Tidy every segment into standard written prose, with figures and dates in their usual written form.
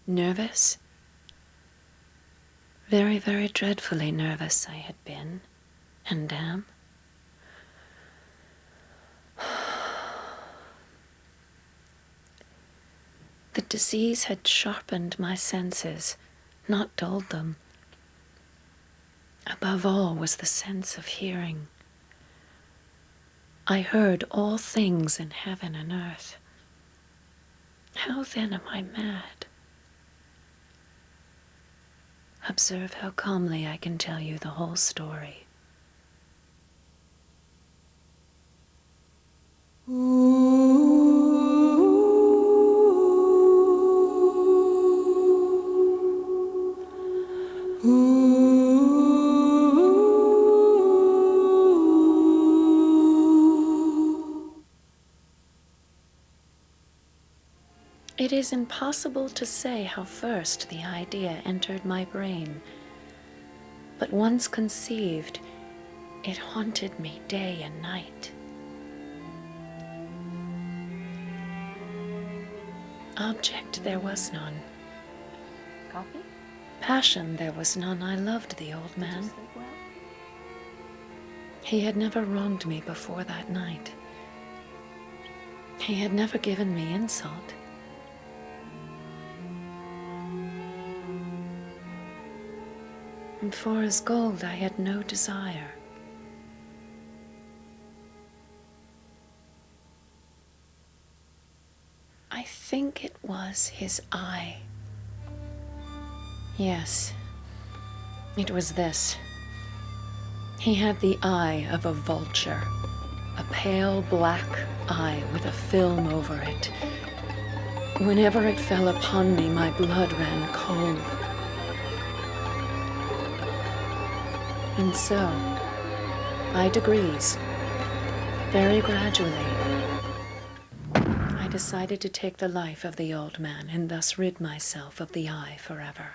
Nervous? Very, very dreadfully nervous I had been, and am. The disease had sharpened my senses, not dulled them. Above all was the sense of hearing. I heard all things in heaven and earth. How then am I mad? Observe how calmly I can tell you the whole story. It is impossible to say how first the idea entered my brain, but once conceived, it haunted me day and night. Object there was none. Coffee? Passion there was none. I loved the old man. Did you sleep well? He had never wronged me before that night. He had never given me insult. And for his gold I had no desire. I think it was his eye. Yes, it was this. He had the eye of a vulture, a pale black eye with a film over it. Whenever it fell upon me, my blood ran cold. And so, by degrees, very gradually, I decided to take the life of the old man and thus rid myself of the eye forever.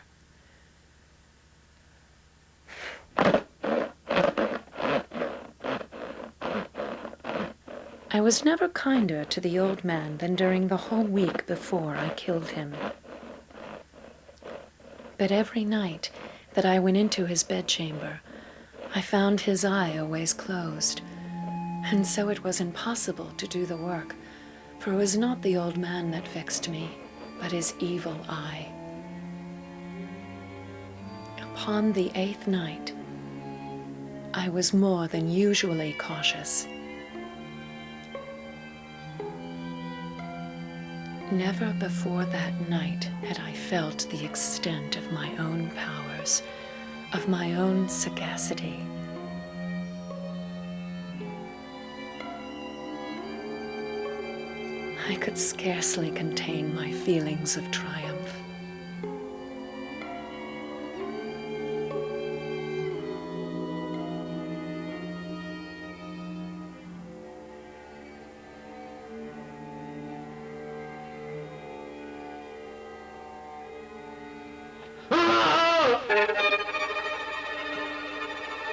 I was never kinder to the old man than during the whole week before I killed him. But every night that I went into his bedchamber, I found his eye always closed, and so it was impossible to do the work, for it was not the old man that vexed me, but his evil eye. Upon the 8th night, I was more than usually cautious. Never before that night had I felt the extent of my own powers, of my own sagacity. I could scarcely contain my feelings of triumph.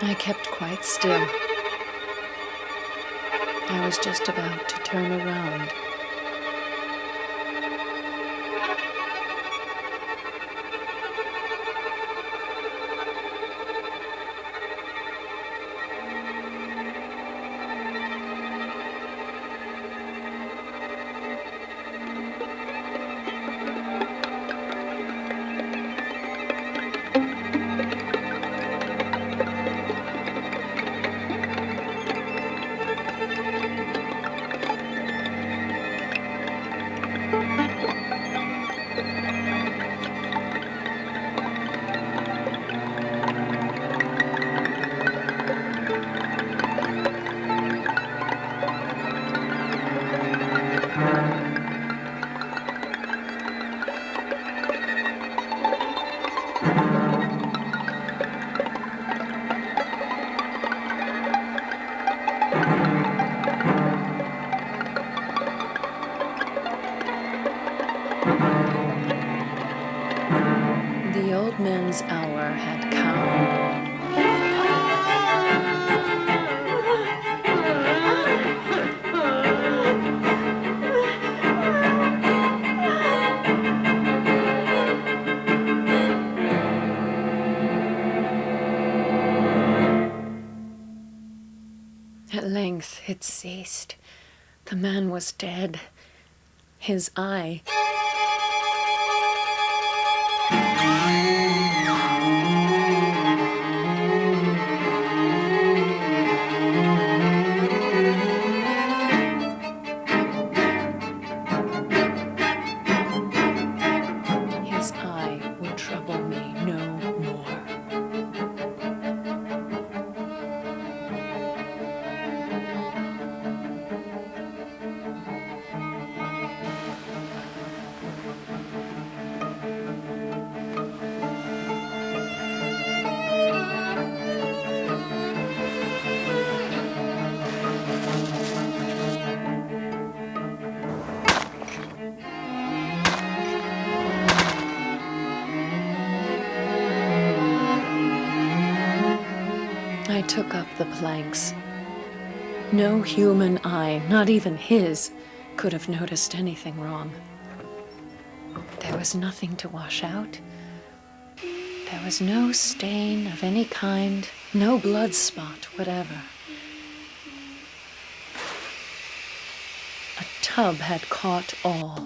I kept quite still. I was just about to turn around. The old man's hour had come. length it ceased. The man was dead. His eye... His eye would trouble me no more. I took up the planks. No human eye, not even his, could have noticed anything wrong. There was nothing to wash out. There was no stain of any kind, no blood spot whatever. A tub had caught all.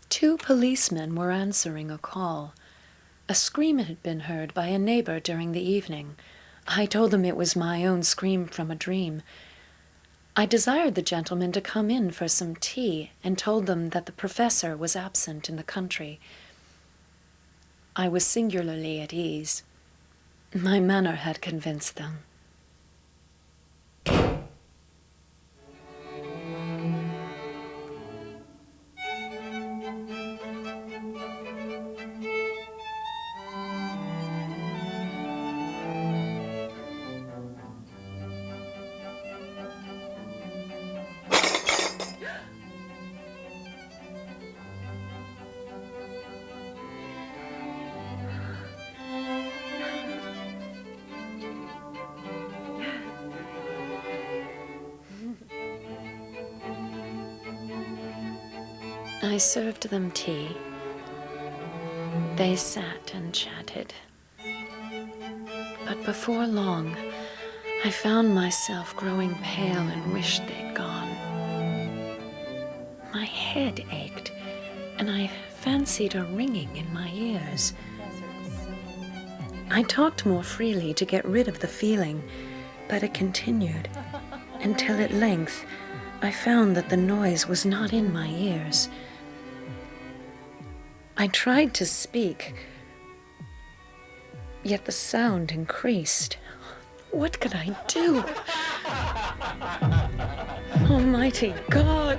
Two policemen were answering a call. A scream had been heard by a neighbor during the evening. I told them it was my own scream from a dream. I desired the gentlemen to come in for some tea and told them that the professor was absent in the country. I was singularly at ease. My manner had convinced them. I served them tea. They sat and chatted. But before long, I found myself growing pale and wished they'd gone. My head ached, and I fancied a ringing in my ears. I talked more freely to get rid of the feeling, but it continued, until at length I found that the noise was not in my ears. I tried to speak, yet the sound increased. What could I do? Almighty God!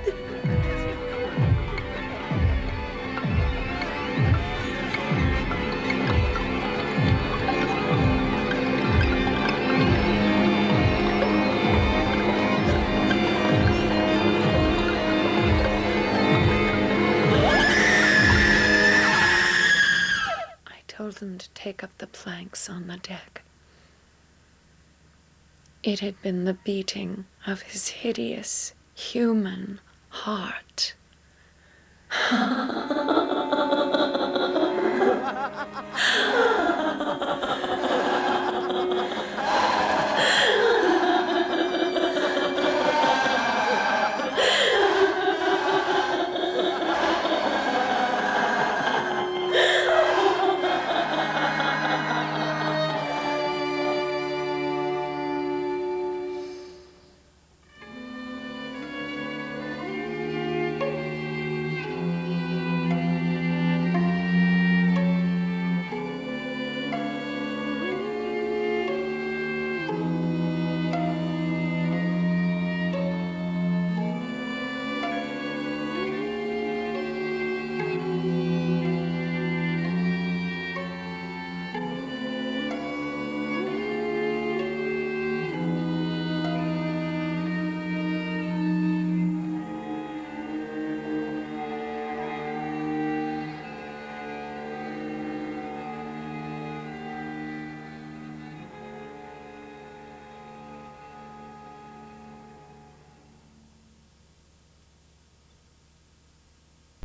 Told them to take up the planks on the deck. It had been the beating of his hideous human heart.